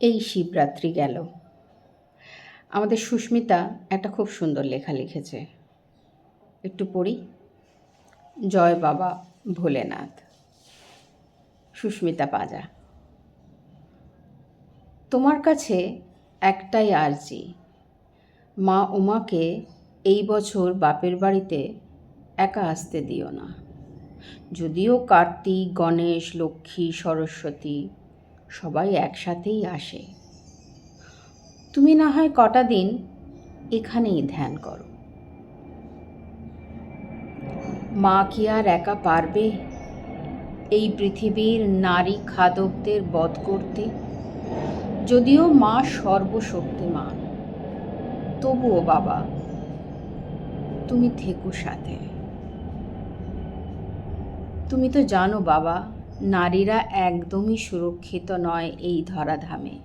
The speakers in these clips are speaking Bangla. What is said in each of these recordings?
এই শিবরাত্রি গেল। আমাদের সুস্মিতা একটা খুব সুন্দর লেখা লিখেছে, একটু পড়ি। জয় বাবা ভোলেনাথ। সুস্মিতা পাজা। তোমার কাছে একটাই আর্জি, মা উমাকে এই বছর বাপের বাড়িতে একা আসতে দিও না। যদিও কার্তিক, গণেশ, লক্ষ্মী, সরস্বতী সবাই একসাথেই আসে, তুমি না হয় কটা দিন এখানেই ধ্যান করো। মা কি আর একা পারবে এই পৃথিবীর নারী খাদকদের বধ করতে? যদিও মা সর্বশক্তিমান, তবুও বাবা তুমি থেকো সাথে। তুমি তো জানো বাবা, নারীরা একদমই সুরক্ষিত নয় এই ধরাধামে।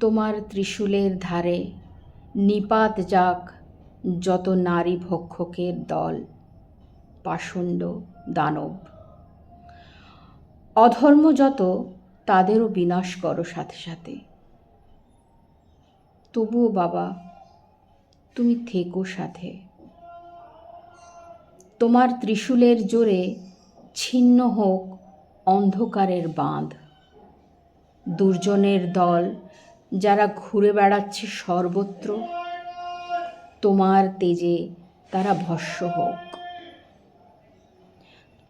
তোমার ত্রিশূলের ধারে নিপাত যাক যত নারী ভক্ষকের দল, পাষণ্ড দানব, অধর্ম যত, তাদেরও বিনাশ করো সাথে সাথে। তবুও বাবা তুমি থেকো সাথে। তোমার ত্রিশূলের জোরে ছিন্ন হোক অন্ধকারের বাঁধ, দুর্জনের দল যারা ঘুরে বেড়াচ্ছে সর্বত্র, তোমার তেজে তারা ভস্ম হোক।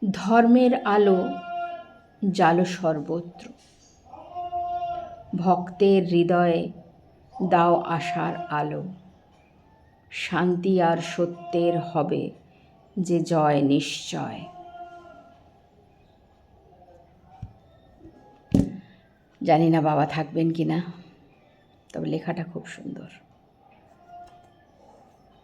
ধর্মের আলো জালো সর্বত্র, ভক্তের হৃদয়ে দাও আশার আলো। শান্তি আর সত্যের হবে যে জয় নিশ্চয়। জানি না বাবা থাকবেন কি না, তবে লেখাটা খুব সুন্দর।